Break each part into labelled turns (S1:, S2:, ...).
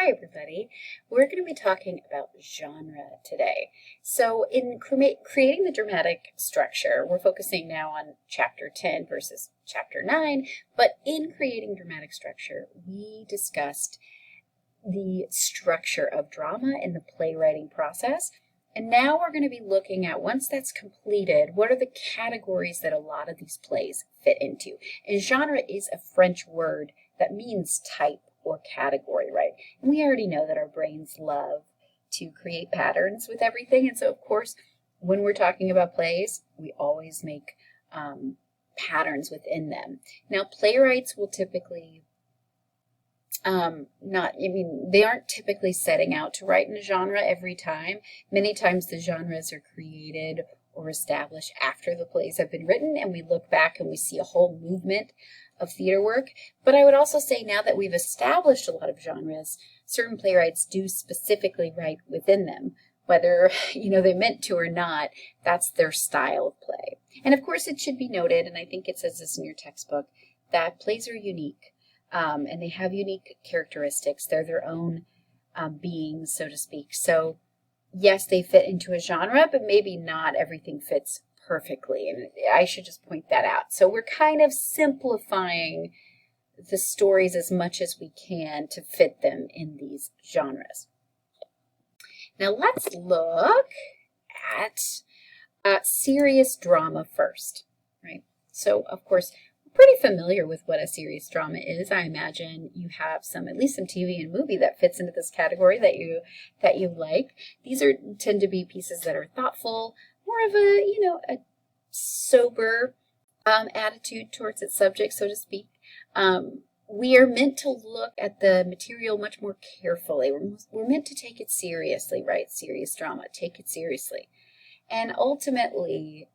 S1: Hi, everybody. We're going to be talking about genre today. So, in creating the dramatic structure, we're focusing now on chapter 10 versus chapter 9. But in creating dramatic structure, we discussed the structure of drama in the playwriting process. And now we're going to be looking at, once that's completed, what are the categories that a lot of these plays fit into? And genre is a French word that means type or category, right? And we already know that our brains love to create patterns with everything. And so, of course, when we're talking about plays, we always make patterns within them. Now, playwrights will typically they aren't typically setting out to write in a genre every time. Many times the genres are created or established after the plays have been written, and we look back and we see a whole movement of theater work. But I would also say, now that we've established a lot of genres, certain playwrights do specifically write within them. Whether they meant to or not, that's their style of play. And of course, it should be noted, and I think it says this in your textbook, that plays are unique. And they have unique characteristics. They're their own beings, so to speak. So yes, they fit into a genre, but maybe not everything fits perfectly. And I should just point that out. So we're kind of simplifying the stories as much as we can to fit them in these genres. Now let's look at serious drama first, right? So of course, pretty familiar with what a serious drama is. I imagine you have at least some TV and movie that fits into this category that you like. These tend to be pieces that are thoughtful, more of a sober attitude towards its subject, so to speak. We are meant to look at the material much more carefully. We're meant to take it seriously, right? Serious drama, take it seriously. And ultimately,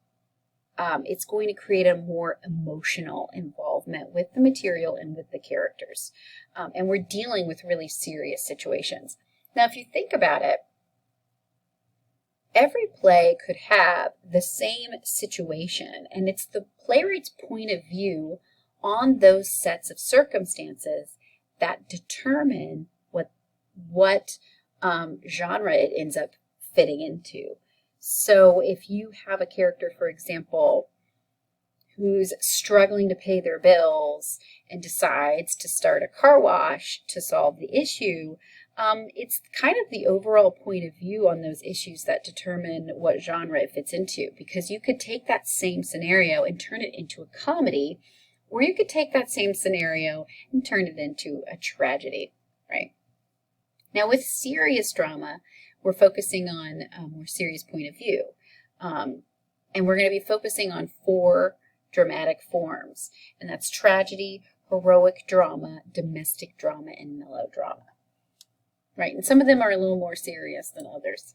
S1: it's going to create a more emotional involvement with the material and with the characters. And we're dealing with really serious situations. Now, if you think about it, every play could have the same situation, and it's the playwright's point of view on those sets of circumstances that determine what genre it ends up fitting into. So if you have a character, for example, who's struggling to pay their bills and decides to start a car wash to solve the issue, it's kind of the overall point of view on those issues that determine what genre it fits into. Because you could take that same scenario and turn it into a comedy, or you could take that same scenario and turn it into a tragedy, right? Now, with serious drama, we're focusing on a more serious point of view. And we're going to be focusing on 4 dramatic forms. And that's tragedy, heroic drama, domestic drama, and melodrama. Right? And some of them are a little more serious than others.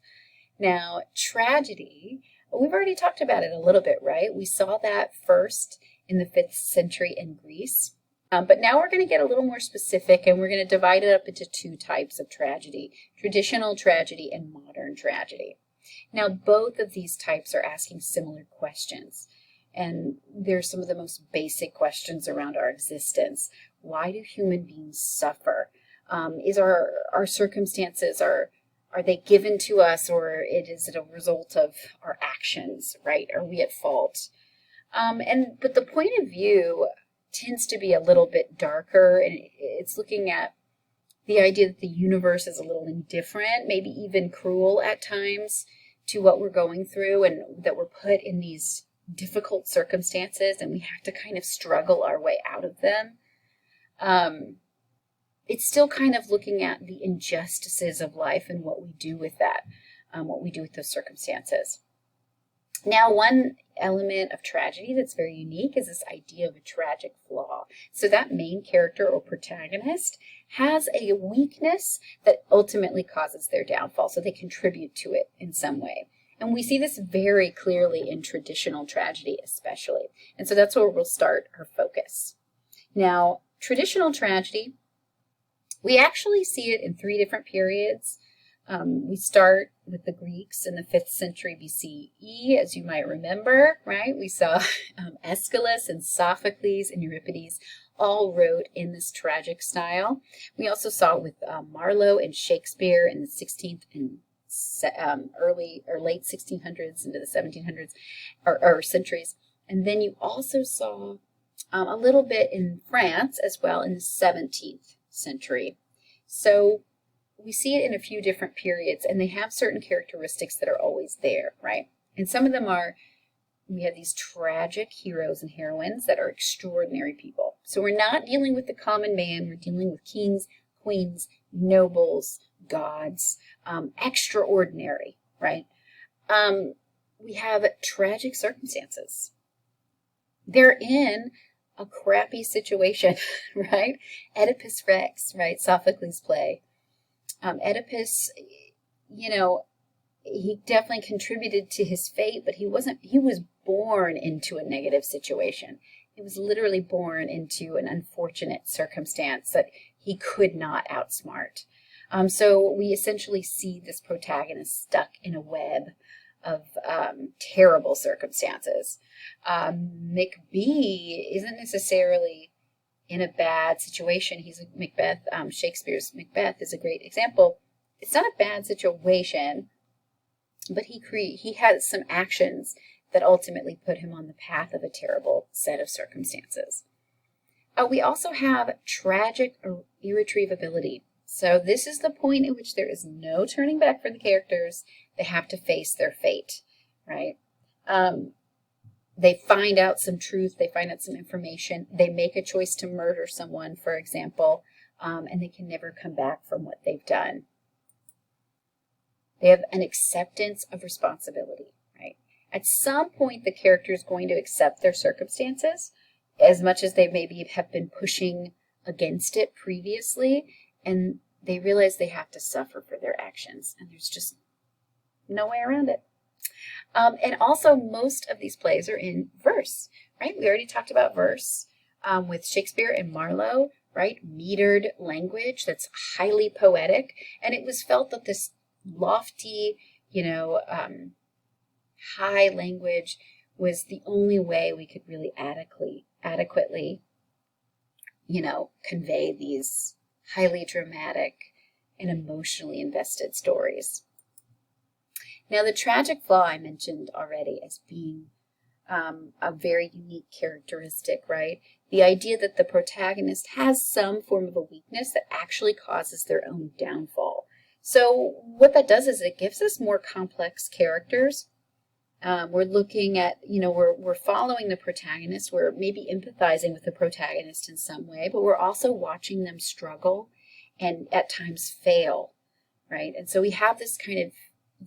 S1: Now, tragedy, we've already talked about it a little bit, right? We saw that first in the 5th century in Greece. But now we're going to get a little more specific, and we're going to divide it up into 2 types of tragedy, traditional tragedy and modern tragedy. Now, both of these types are asking similar questions, and they're some of the most basic questions around our existence. Why do human beings suffer? Is our circumstances, are they given to us, or is it a result of our actions, right? Are we at fault? But the point of view tends to be a little bit darker, and it's looking at the idea that the universe is a little indifferent, maybe even cruel at times to what we're going through, and that we're put in these difficult circumstances and we have to kind of struggle our way out of them. It's still kind of looking at the injustices of life and what we do with that, what we do with those circumstances. Now, one element of tragedy that's very unique is this idea of a tragic flaw. So that main character or protagonist has a weakness that ultimately causes their downfall, so they contribute to it in some way. And we see this very clearly in traditional tragedy especially. And so that's where we'll start our focus. Now, traditional tragedy, we actually see it in 3 different periods. We start with the Greeks in the 5th century BCE, as you might remember, right? We saw Aeschylus and Sophocles and Euripides all wrote in this tragic style. We also saw it with Marlowe and Shakespeare in the 16th and early or late 1600s into the 1700s or centuries. And then you also saw a little bit in France as well in the 17th century. So we see it in a few different periods, and they have certain characteristics that are always there, right? And some of them are, we have these tragic heroes and heroines that are extraordinary people. So we're not dealing with the common man, we're dealing with kings, queens, nobles, gods, extraordinary, right? We have tragic circumstances. They're in a crappy situation, right? Oedipus Rex, right? Sophocles' play. Oedipus, he definitely contributed to his fate, but he was born into a negative situation. He was literally born into an unfortunate circumstance that he could not outsmart. So we essentially see this protagonist stuck in a web of terrible circumstances. Macbeth isn't necessarily in a bad situation. He's Macbeth. Shakespeare's Macbeth is a great example. It's not a bad situation, but he has some actions that ultimately put him on the path of a terrible set of circumstances. We also have tragic irretrievability. So this is the point at which there is no turning back for the characters. They have to face their fate, right? They find out some truth, they find out some information, they make a choice to murder someone, for example, and they can never come back from what they've done. They have an acceptance of responsibility, right? At some point, the character is going to accept their circumstances, as much as they maybe have been pushing against it previously, and they realize they have to suffer for their actions, and there's just no way around it. And also, most of these plays are in verse, right? We already talked about verse with Shakespeare and Marlowe, right? Metered language that's highly poetic, and it was felt that this lofty, high language was the only way we could really adequately, convey these highly dramatic and emotionally invested stories. Now, the tragic flaw I mentioned already as being a very unique characteristic, right? The idea that the protagonist has some form of a weakness that actually causes their own downfall. So what that does is it gives us more complex characters. We're looking at, we're following the protagonist. We're maybe empathizing with the protagonist in some way, but we're also watching them struggle and at times fail, right? And so we have this kind of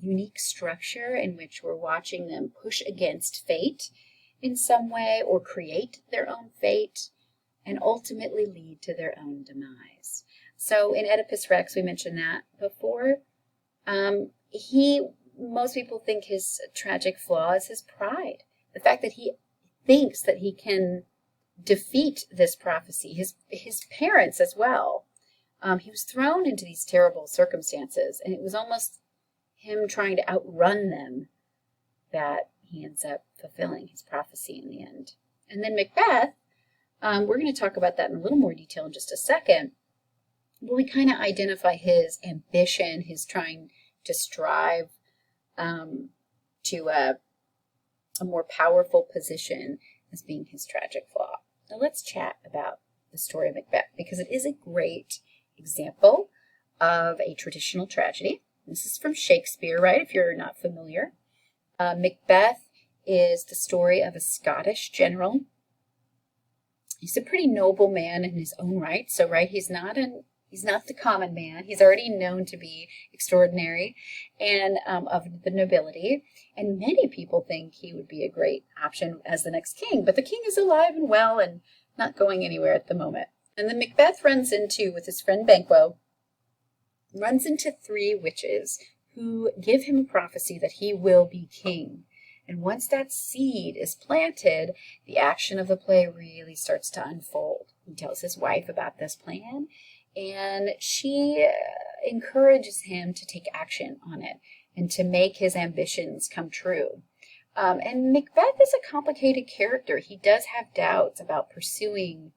S1: unique structure in which we're watching them push against fate in some way or create their own fate and ultimately lead to their own demise. So in Oedipus Rex, we mentioned that before, most people think his tragic flaw is his pride. The fact that he thinks that he can defeat this prophecy, his parents as well. He was thrown into these terrible circumstances, and it was almost him trying to outrun them that he ends up fulfilling his prophecy in the end. And then Macbeth, we're going to talk about that in a little more detail in just a second. But we kind of identify his ambition, his trying to strive to a more powerful position as being his tragic flaw. Now let's chat about the story of Macbeth, because it is a great example of a traditional tragedy. This is from Shakespeare, right, if you're not familiar. Macbeth is the story of a Scottish general. He's a pretty noble man in his own right. So, right, he's not the common man. He's already known to be extraordinary and of the nobility. And many people think he would be a great option as the next king. But the king is alive and well and not going anywhere at the moment. And then Macbeth runs into, with his friend Banquo, runs into three witches who give him a prophecy that he will be king. And once that seed is planted, the action of the play really starts to unfold. He tells his wife about this plan, and she encourages him to take action on it and to make his ambitions come true. And Macbeth is a complicated character. He does have doubts about pursuing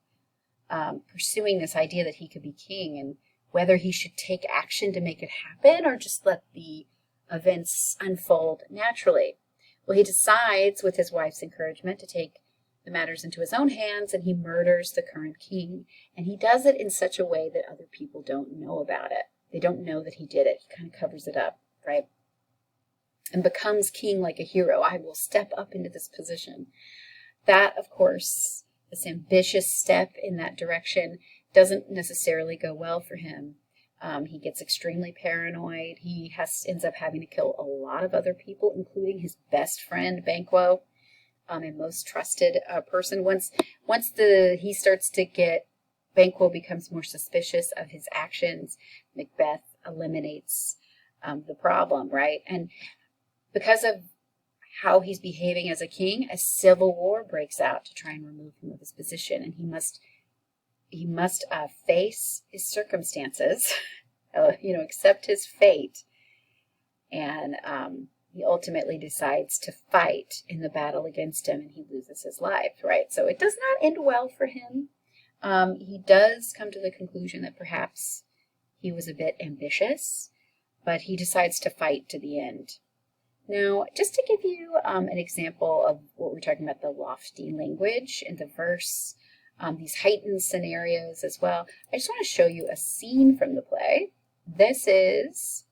S1: pursuing this idea that he could be king, and whether he should take action to make it happen or just let the events unfold naturally. Well, he decides, with his wife's encouragement, to take the matters into his own hands, and he murders the current king. And he does it in such a way that other people don't know about it. They don't know that he did it. He kind of covers it up, right? And becomes king like a hero. I will step up into this position. That, of course, this ambitious step in that direction doesn't necessarily go well for him. He gets extremely paranoid. He ends up having to kill a lot of other people, including his best friend, Banquo, and most trusted person. Once he starts to get, Banquo becomes more suspicious of his actions, Macbeth eliminates the problem, right? And because of how he's behaving as a king, a civil war breaks out to try and remove him of his position, and he must face his circumstances, accept his fate, and he ultimately decides to fight in the battle against him, and he loses his life, right? So it does not end well for him. He does come to the conclusion that perhaps he was a bit ambitious, but he decides to fight to the end. Now, just to give you an example of what we're talking about, the lofty language in the verse, these heightened scenarios as well, I just want to show you a scene from the play. This is,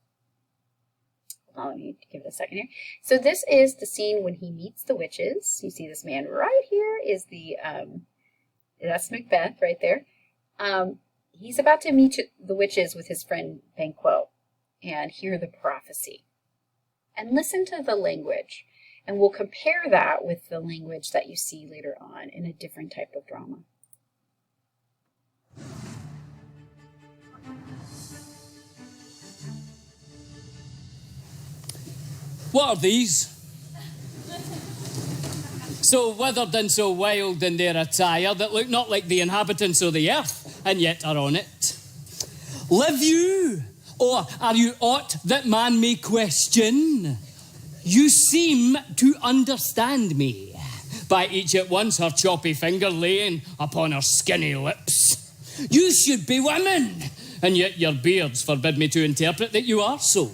S1: hold on, let me give it a second here. So this is the scene when he meets the witches. You see this man right here is that's Macbeth right there. He's about to meet the witches with his friend Banquo and hear the prophecy. And listen to the language, and we'll compare that with the language that you see later on in a different type of drama.
S2: What are these? So withered and so wild in their attire that look not like the inhabitants of the earth, and yet are on it. Live you? Or are you aught that man may question? You seem to understand me, by each at once her choppy finger laying upon her skinny lips. You should be women, and yet your beards forbid me to interpret that you are so.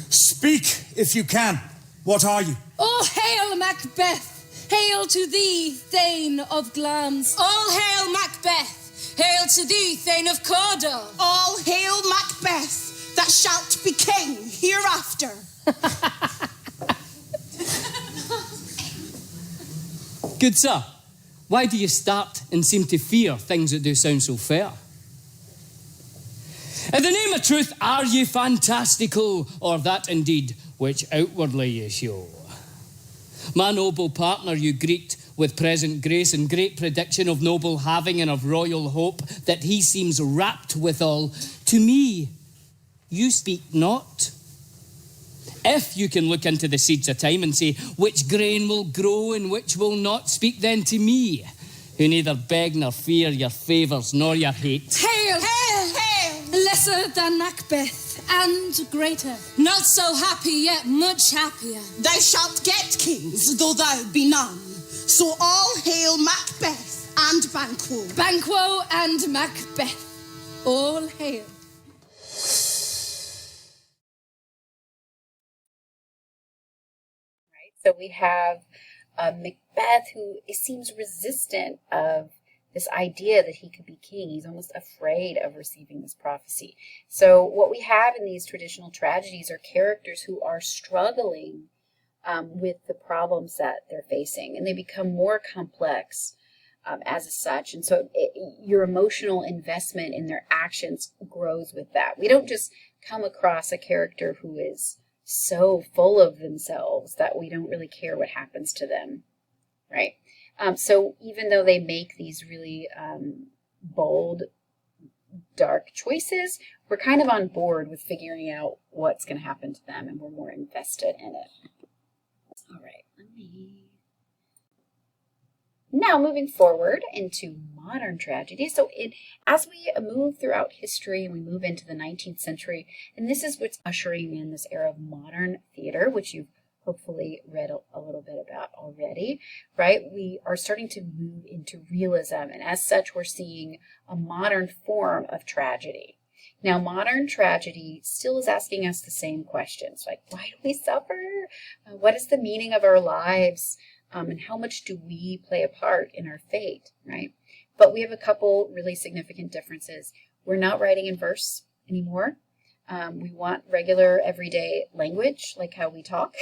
S3: Speak, if you can. What are you?
S4: All hail, Macbeth! Hail to thee, Thane of Glamis!
S5: All hail, Macbeth! Hail to thee, Thane of Cawdor!
S6: All hail, Macbeth! That shalt be king hereafter.
S2: Good sir, why do you start and seem to fear things that do sound so fair? In the name of truth, are ye fantastical, or that indeed which outwardly ye show? My noble partner you greet with present grace and great prediction of noble having and of royal hope, that he seems rapt withal. To me, you speak not. If you can look into the seeds of time and say which grain will grow and which will not, speak then to me, who neither beg nor fear your favours nor your hate.
S4: Hail!
S6: Hail! Hail!
S4: Lesser than Macbeth, and greater.
S5: Not so happy, yet much happier.
S6: Thou shalt get kings, though thou be none. So all hail Macbeth and Banquo.
S4: Banquo and Macbeth, all hail.
S1: So we have Macbeth, who seems resistant of this idea that he could be king. He's almost afraid of receiving this prophecy. So what we have in these traditional tragedies are characters who are struggling with the problems that they're facing, and they become more complex as such. And so your emotional investment in their actions grows with that. We don't just come across a character who is so full of themselves that we don't really care what happens to them, right? So even though they make these really bold, dark choices, we're kind of on board with figuring out what's going to happen to them, and we're more invested in it. All right, now moving forward into modern tragedy. So as we move throughout history and we move into the 19th century, and this is what's ushering in this era of modern theater, which you've hopefully read a little bit about already, right? We are starting to move into realism, and as such, we're seeing a modern form of tragedy. Now, modern tragedy still is asking us the same questions, like, why do we suffer? What is the meaning of our lives? And how much do we play a part in our fate, right? But we have a couple really significant differences. We're not writing in verse anymore. We want regular, everyday language, like how we talk.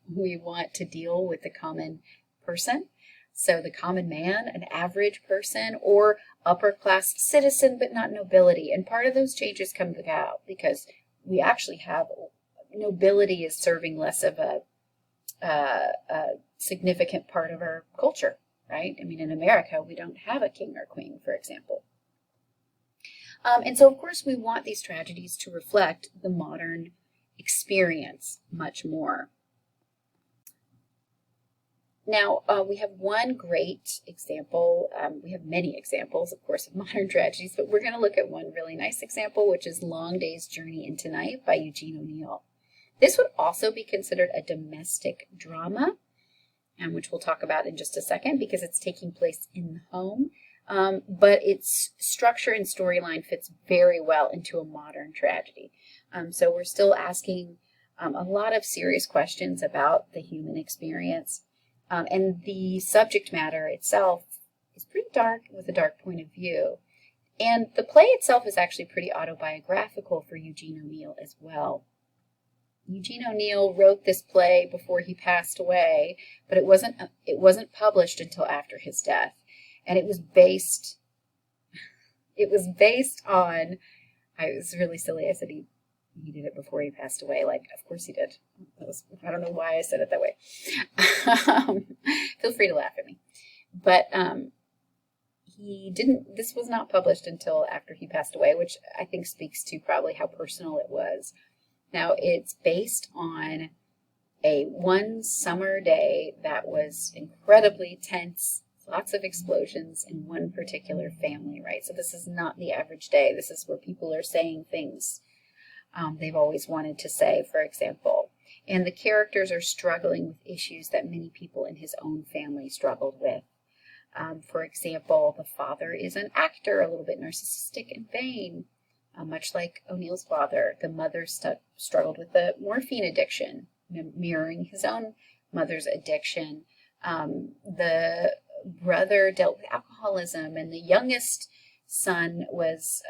S1: We want to deal with the common person. So the common man, an average person, or upper-class citizen, but not nobility. And part of those changes come about because we actually have nobility is serving less of a significant part of our culture, right? I mean, in America, we don't have a king or queen, for example. And so, of course, we want these tragedies to reflect the modern experience much more. Now, we have one great example. We have many examples, of course, of modern tragedies, but we're going to look at one really nice example, which is Long Day's Journey into Night by Eugene O'Neill. This would also be considered a domestic drama, which we'll talk about in just a second because it's taking place in the home. But its structure and storyline fits very well into a modern tragedy. So we're still asking a lot of serious questions about the human experience. And the subject matter itself is pretty dark with a dark point of view. And the play itself is actually pretty autobiographical for Eugene O'Neill as well. Eugene O'Neill wrote this play before he passed away, but it wasn't published until after his death. And it was based on, it was really silly. I said he did it before he passed away. Like, of course he did. I don't know why I said it that way. Feel free to laugh at me. But this was not published until after he passed away, which I think speaks to probably how personal it was. Now, it's based on one summer day that was incredibly tense, lots of explosions in one particular family, right? So this is not the average day. This is where people are saying things they've always wanted to say, for example. And the characters are struggling with issues that many people in his own family struggled with. For example, the father is an actor, a little bit narcissistic and vain. Much like O'Neill's father, the mother struggled with the morphine addiction, mirroring his own mother's addiction. The brother dealt with alcoholism, and the youngest son was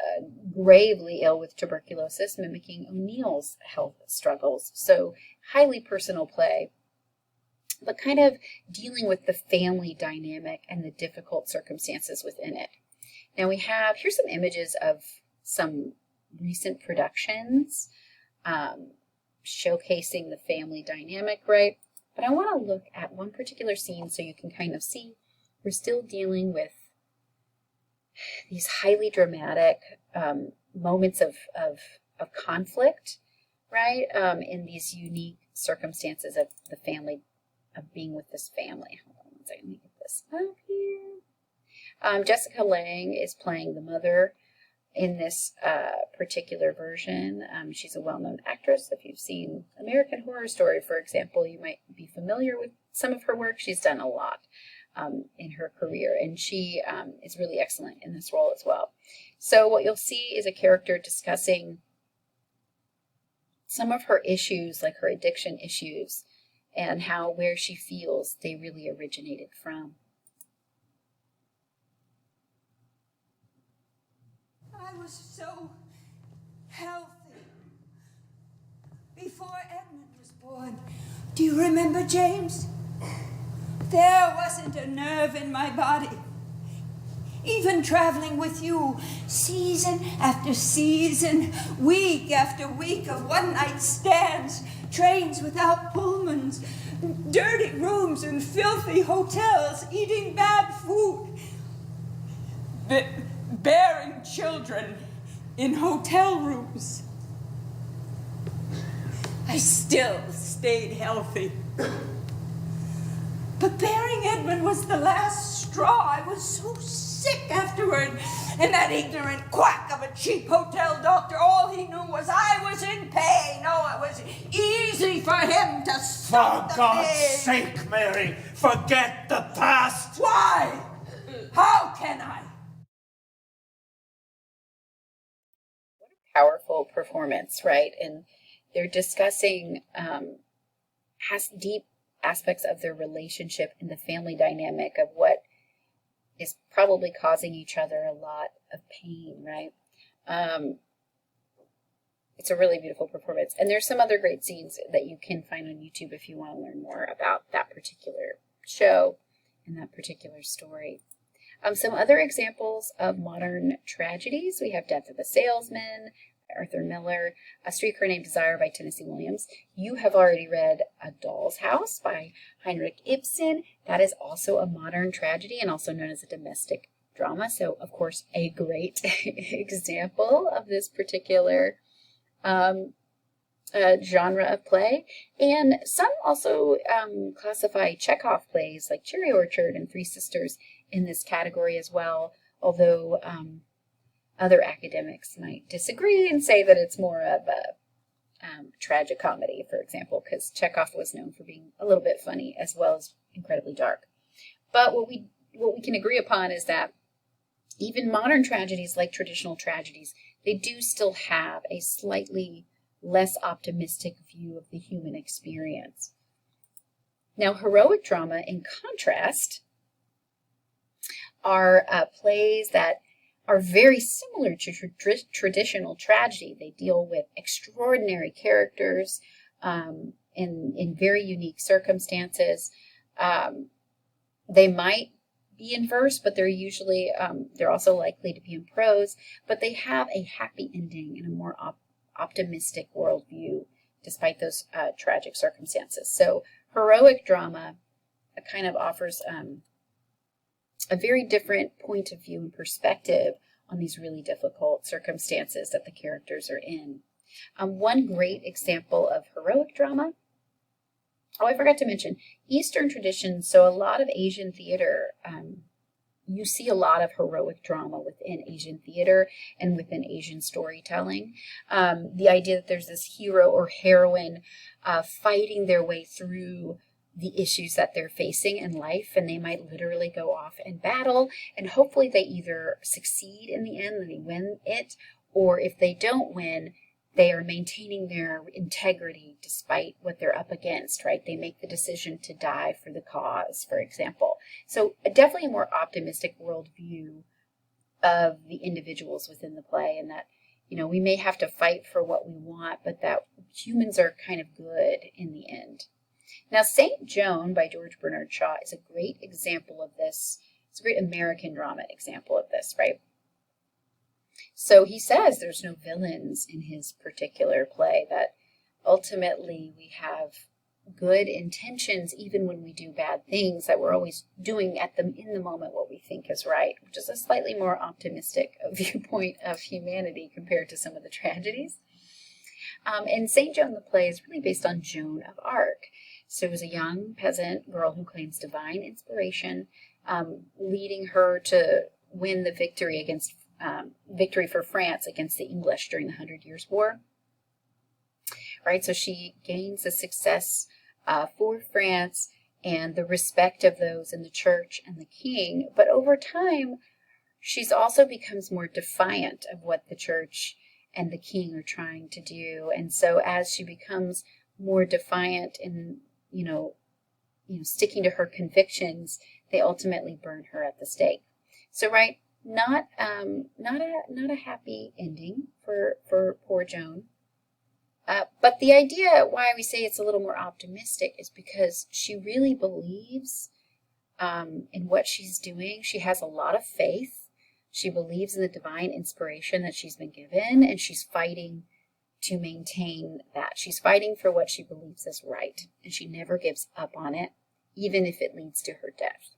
S1: gravely ill with tuberculosis, mimicking O'Neill's health struggles. So highly personal play, but kind of dealing with the family dynamic and the difficult circumstances within it. Now here's some images of some recent productions showcasing the family dynamic, right? But I want to look at one particular scene so you can kind of see we're still dealing with these highly dramatic moments of conflict, right? In these unique circumstances of the family, of being with this family. Hold on one second, let me get this up here. Jessica Lange is playing the mother in this particular version. She's a well-known actress. If you've seen American Horror Story, for example, you might be familiar with some of her work. She's done a lot in her career, and she is really excellent in this role as well. So what you'll see is a character discussing some of her issues, like her addiction issues, and where she feels they really originated from.
S7: I was so healthy before Edmund was born. Do you remember, James? There wasn't a nerve in my body. Even traveling with you, season after season, week after week of one-night stands, trains without Pullmans, dirty rooms in filthy hotels, eating bad food, bearing children in hotel rooms. I still stayed healthy. But bearing Edmund was the last straw. I was so sick afterward. And that ignorant quack of a cheap hotel doctor, all he knew was I was in pain. Oh, it was easy for him to stop
S3: For
S7: the
S3: God's
S7: pain.
S3: sake, Mary, forget the past!
S7: Why? How can I?
S1: Powerful performance, right? And they're discussing has deep aspects of their relationship and the family dynamic of what is probably causing each other a lot of pain, right? It's a really beautiful performance. And there's some other great scenes that you can find on YouTube if you want to learn more about that particular show and that particular story. Some other examples of modern tragedies. We have Death of a Salesman, by Arthur Miller, A Streetcar Named Desire by Tennessee Williams. You have already read A Doll's House by Heinrich Ibsen. That is also a modern tragedy and also known as a domestic drama. So, of course, a great example of this particular genre of play. And some also classify Chekhov plays like Cherry Orchard and Three Sisters in this category as well, although other academics might disagree and say that it's more of a tragic comedy, for example, because Chekhov was known for being a little bit funny as well as incredibly dark. But what we can agree upon is that even modern tragedies, like traditional tragedies, they do still have a slightly less optimistic view of the human experience. Now, heroic drama, in contrast, are plays that are very similar to traditional tragedy. They deal with extraordinary characters in very unique circumstances. They might be in verse, but they're usually, they're also likely to be in prose, but they have a happy ending and a more optimistic worldview despite those tragic circumstances. So heroic drama kind of offers a very different point of view and perspective on these really difficult circumstances that the characters are in. One great example of heroic drama, I forgot to mention, Eastern traditions, so a lot of Asian theater, you see a lot of heroic drama within Asian theater and within Asian storytelling. The idea that there's this hero or heroine fighting their way through the issues that they're facing in life, and they might literally go off and battle, and hopefully they either succeed in the end and they win it, or if they don't win, they are maintaining their integrity despite what they're up against, right? They make the decision to die for the cause, for example. So definitely a more optimistic worldview of the individuals within the play, and that, you know, we may have to fight for what we want, but that humans are kind of good in the end. Now, St. Joan by George Bernard Shaw is a great example of this. It's a great American drama example of this, right? So he says there's no villains in his particular play, that ultimately we have good intentions even when we do bad things, that we're always doing in the moment what we think is right, which is a slightly more optimistic viewpoint of humanity compared to some of the tragedies. And St. Joan the play is really based on Joan of Arc. So it was a young peasant girl who claims divine inspiration, leading her to win the victory for France against the English during the 100 Years' War. Right, so she gains a success for France and the respect of those in the church and the king. But over time, she's also becomes more defiant of what the church and the king are trying to do. And so as she becomes more defiant and, sticking to her convictions, they ultimately burn her at the stake. So, right, not a happy ending for poor Joan. But the idea why we say it's a little more optimistic is because she really believes in what she's doing. She has a lot of faith. She believes in the divine inspiration that she's been given, and she's fighting to maintain that. She's fighting for what she believes is right, and she never gives up on it, even if it leads to her death.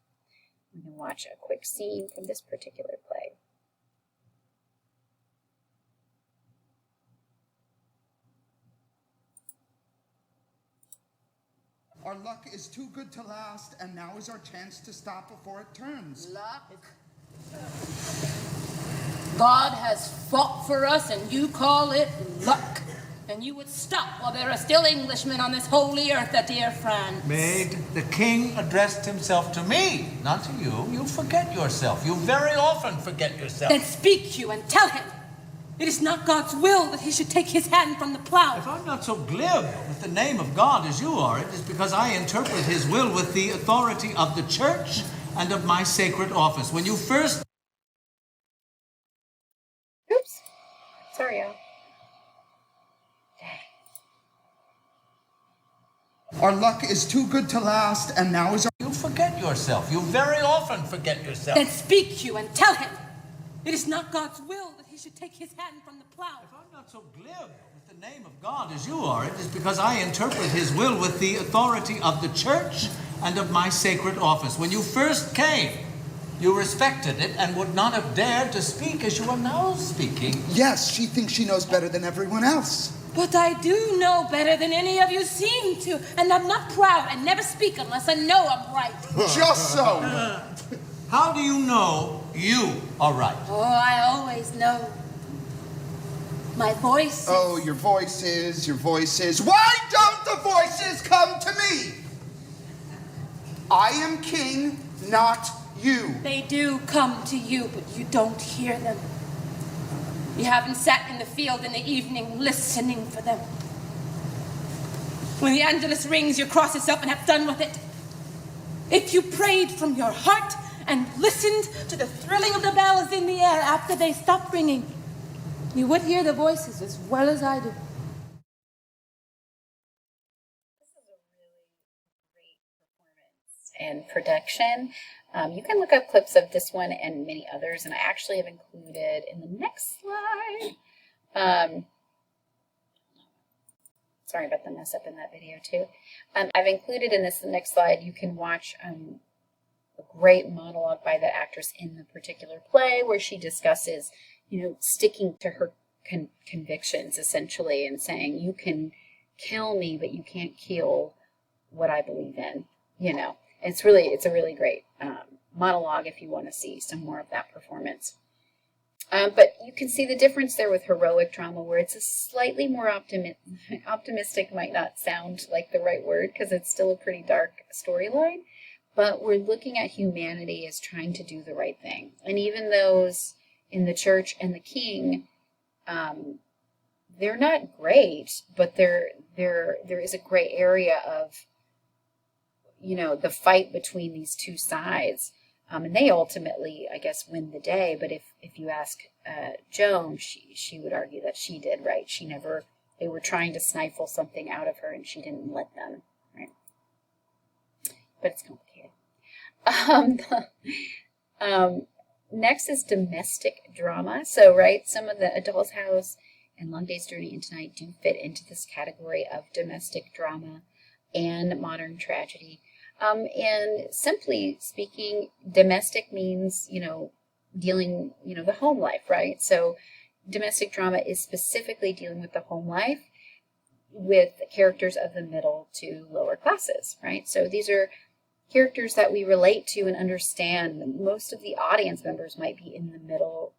S1: We can watch a quick scene from this particular play.
S8: Our luck is too good to last, and now is our chance to stop before it turns.
S5: Luck. God has fought for us, and you call it luck. then you would stop while there are still Englishmen on this holy earth, dear France.
S9: Maid, the king addressed himself to me, not to you. You forget yourself. You very often forget yourself.
S5: Then speak you and tell him. It is not God's will that he should take his hand from the plow.
S9: If I'm not so glib with the name of God as you are, it is because I interpret his will with the authority of the church and of my sacred office. When you first...
S1: Oops. Sorry, y'all.
S8: Our luck is too good to last, and now is our...
S9: You forget yourself. You very often forget yourself.
S5: Then speak you and tell him. It is not God's will that he should take his hand from the plow.
S9: If I'm not so glib with the name of God as you are, it is because I interpret his will with the authority of the church and of my sacred office. When you first came, you respected it and would not have dared to speak as you are now speaking.
S8: Yes, she thinks she knows better than everyone else.
S5: But I do know better than any of you seem to, and I'm not proud. I never speak unless I know I'm right.
S8: Just so.
S9: How do you know you are right?
S5: Oh, I always know. My voice.
S8: Oh, your voices. Why don't the voices come to me? I am king, not you.
S5: They do come to you, but you don't hear them. You haven't sat in the field in the evening listening for them. When the Angelus rings, you cross yourself and have done with it. If you prayed from your heart and listened to the thrilling of the bells in the air after they stopped ringing, you would hear the voices as well as I do.
S1: This is a really great performance and production. You can look up clips of this one and many others, and I actually have included in the next slide. Sorry about the mess up in that video too. I've included in this the next slide. You can watch a great monologue by the actress in the particular play where she discusses, sticking to her convictions essentially and saying, you can kill me, but you can't kill what I believe in. It's a really great monologue if you want to see some more of that performance. But you can see the difference there with heroic drama, where it's a slightly more optimistic, might not sound like the right word because it's still a pretty dark storyline, but we're looking at humanity as trying to do the right thing. And even those in the church and the king, they're not great, but there is a gray area of the fight between these two sides. And they ultimately, I guess, win the day. But if you ask Joan, she would argue that she did, right? They were trying to stifle something out of her and she didn't let them, right? But it's complicated. Next is domestic drama. So, right, some of the A Doll's House and Long Day's Journey into Night do fit into this category of domestic drama and modern tragedy. And simply speaking, domestic means, dealing, the home life, right? So domestic drama is specifically dealing with the home life with characters of the middle to lower classes, right? So these are characters that we relate to and understand. Most of the audience members might be in the middle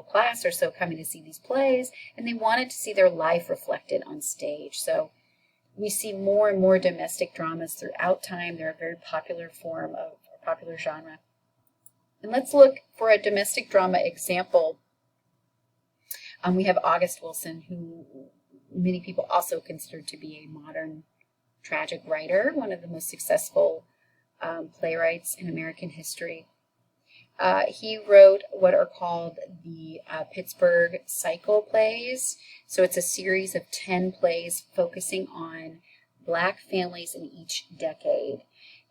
S1: class or so, coming to see these plays, and they wanted to see their life reflected on stage. So we see more and more domestic dramas throughout time. They're a very popular form of a popular genre. And let's look for a domestic drama example. We have August Wilson, who many people also consider to be a modern tragic writer, one of the most successful playwrights in American history. He wrote what are called the Pittsburgh Cycle plays. So it's a series of 10 plays focusing on Black families in each decade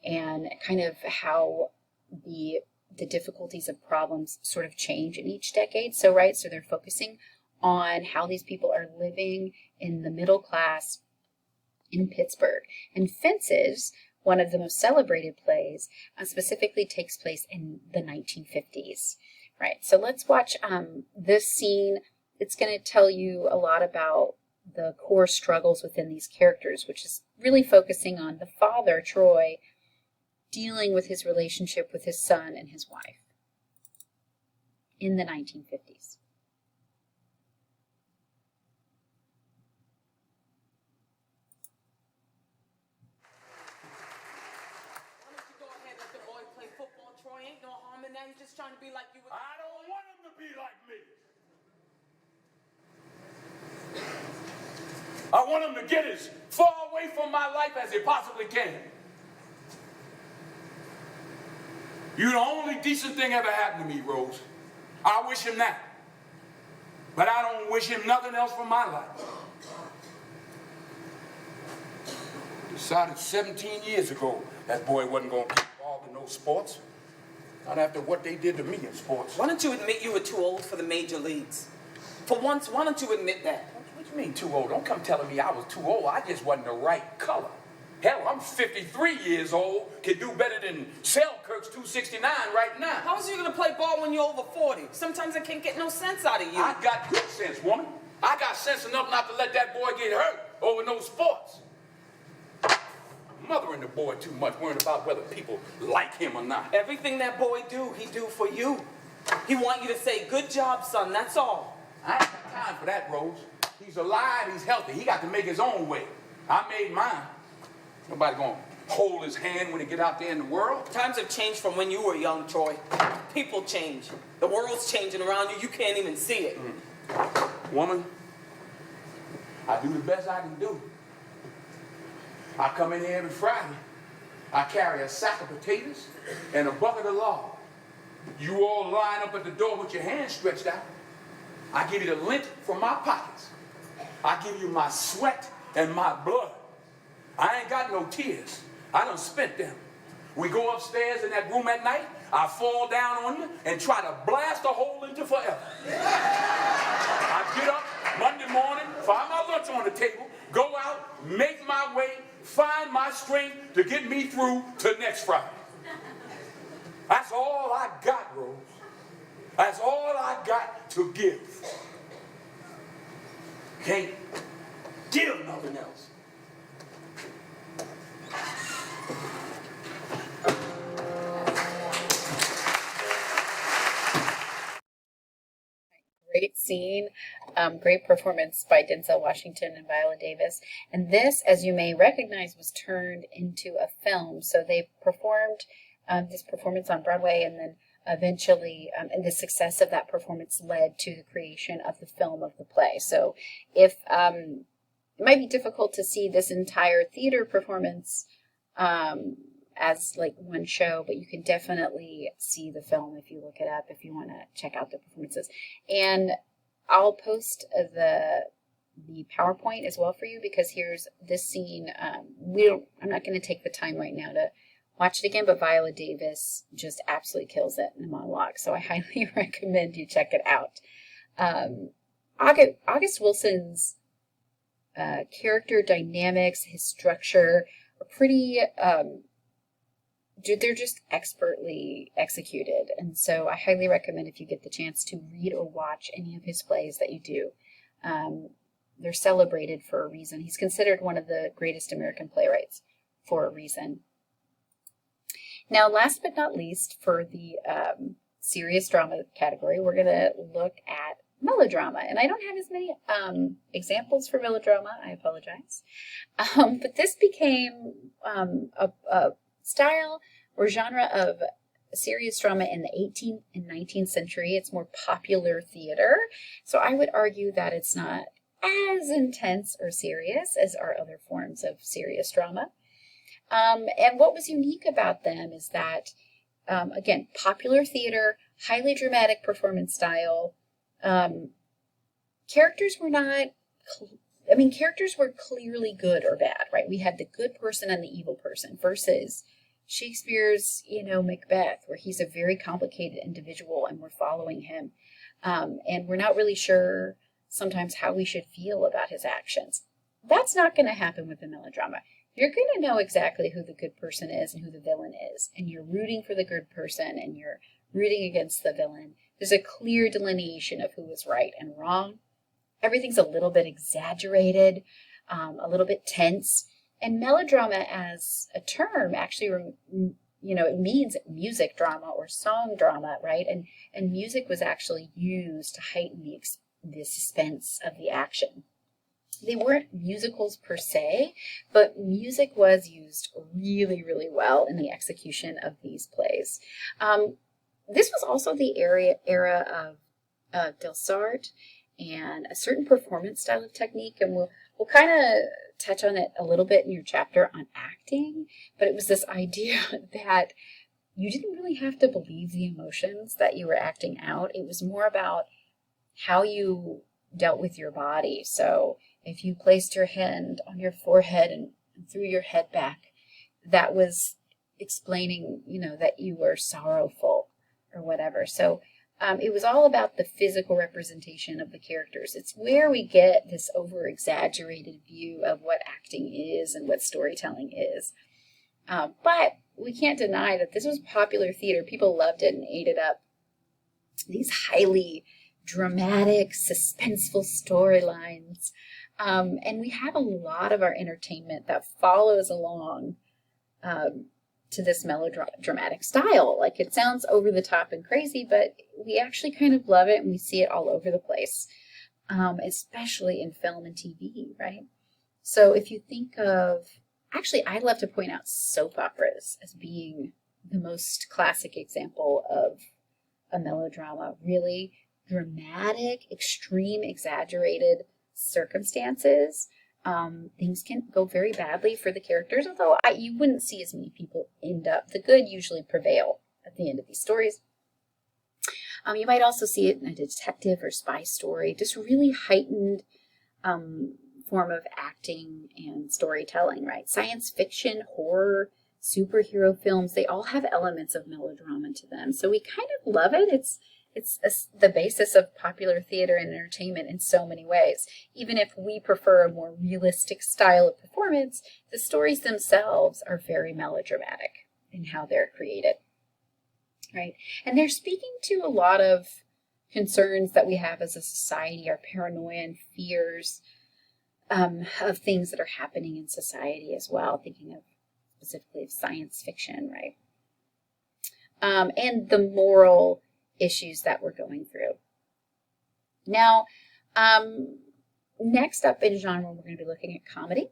S1: and kind of how the difficulties of problems sort of change in each decade. So, right, so they're focusing on how these people are living in the middle class in Pittsburgh. And Fences, one of the most celebrated plays, specifically takes place in the 1950s. Right, so let's watch this scene. It's going to tell you a lot about the core struggles within these characters, which is really focusing on the father, Troy, dealing with his relationship with his son and his wife in the 1950s.
S10: just trying to be like you.
S11: I don't want him to be like me. I want him to get as far away from my life as he possibly can. You're the only decent thing ever happened to me, Rose. I wish him that. But I don't wish him nothing else from my life. Decided 17 years ago that boy wasn't going to get involved in no sports. Not after what they did to me in sports.
S10: Why don't you admit you were too old for the major leagues? For once, why don't you admit that?
S11: What you mean too old? Don't come telling me I was too old. I just wasn't the right color. Hell, I'm 53 years old, can do better than Selkirk's 269 right now.
S10: How is you going to play ball when you're over 40? Sometimes I can't get no sense out of you.
S11: I got good sense, woman. I got sense enough not to let that boy get hurt over no sports. Mothering the boy too much, worrying about whether people like him or not.
S10: Everything that boy do, he do for you. He want you to say, good job, son, that's all.
S11: I ain't got time for that, Rose. He's alive, he's healthy. He got to make his own way. I made mine. Nobody gonna hold his hand when he get out there in the world.
S10: Times have changed from when you were young, Troy. People change. The world's changing around you. You can't even see it.
S11: Woman, I do the best I can do. I come in here every Friday. I carry a sack of potatoes and a bucket of lard. You all line up at the door with your hands stretched out. I give you the lint from my pockets. I give you my sweat and my blood. I ain't got no tears. I done spent them. We go upstairs in that room at night, I fall down on you and try to blast a hole into forever. I get up Monday morning, find my lunch on the table, go out, make my way, find my strength to get me through to next Friday. That's all I got, Rose. That's all I got to give. Can't give nothing else.
S1: Great scene, great performance by Denzel Washington and Viola Davis. And this, as you may recognize, was turned into a film. So they performed this performance on Broadway, and then eventually, and the success of that performance led to the creation of the film of the play. So if it might be difficult to see this entire theater performance as like one show, but you can definitely see the film if you look it up, if you want to check out the performances. And I'll post the PowerPoint as well for you, because here's this scene. I'm not going to take the time right now to watch it again, but Viola Davis just absolutely kills it in the monologue. So I highly recommend you check it out. August Wilson's character dynamics, his structure are pretty, they're just expertly executed. And so I highly recommend, if you get the chance to read or watch any of his plays, that you do. They're celebrated for a reason. He's considered one of the greatest American playwrights for a reason. Now, last but not least, for the serious drama category, we're going to look at melodrama. And I don't have as many examples for melodrama. I apologize. But this became a style or genre of serious drama in the 18th and 19th century. It's more popular theater. So I would argue that it's not as intense or serious as our other forms of serious drama. And what was unique about them is that, again, popular theater, highly dramatic performance style. Characters were not, characters were clearly good or bad, right? We had the good person and the evil person versus Shakespeare's, Macbeth, where he's a very complicated individual and we're following him. And we're not really sure sometimes how we should feel about his actions. That's not going to happen with the melodrama. You're going to know exactly who the good person is and who the villain is. And you're rooting for the good person and you're rooting against the villain. There's a clear delineation of who is right and wrong. Everything's a little bit exaggerated, a little bit tense. And melodrama as a term actually, it means music drama or song drama, right? And music was actually used to heighten the suspense of the action. They weren't musicals per se, but music was used really, really well in the execution of these plays. this was also the era of Delsarte and a certain performance style of technique, and we'll kind of touch on it a little bit in your chapter on acting, but it was this idea that you didn't really have to believe the emotions that you were acting out. It was more about how you dealt with your body. So if you placed your hand on your forehead and threw your head back, that was explaining, that you were sorrowful or whatever. So it was all about the physical representation of the characters. It's where we get this over-exaggerated view of what acting is and what storytelling is. But we can't deny that this was popular theater. People loved it and ate it up. These highly dramatic, suspenseful storylines. And we have a lot of our entertainment that follows along to this melodramatic style. Like, it sounds over the top and crazy, but we actually kind of love it, and we see it all over the place, especially in film and TV, right? So if you think of, actually, I love to point out soap operas as being the most classic example of a melodrama. Really dramatic, extreme, exaggerated circumstances. Things can go very badly for the characters, although you wouldn't see as many people end up. The good usually prevail at the end of these stories. You might also see it in a detective or spy story, just really heightened form of acting and storytelling, right? Science fiction, horror, superhero films, they all have elements of melodrama to them. So we kind of love it. It's the basis of popular theater and entertainment in so many ways. Even if we prefer a more realistic style of performance, the stories themselves are very melodramatic in how they're created, right? And they're speaking to a lot of concerns that we have as a society, our paranoia and fears of things that are happening in society as well, thinking of specifically of science fiction, right? And the moral issues that we're going through. Now, next up in genre, we're going to be looking at comedy,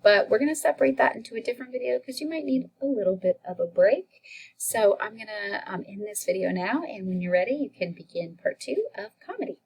S1: but we're going to separate that into a different video because you might need a little bit of a break. So I'm going to end this video now, and when you're ready, you can begin part 2 of comedy.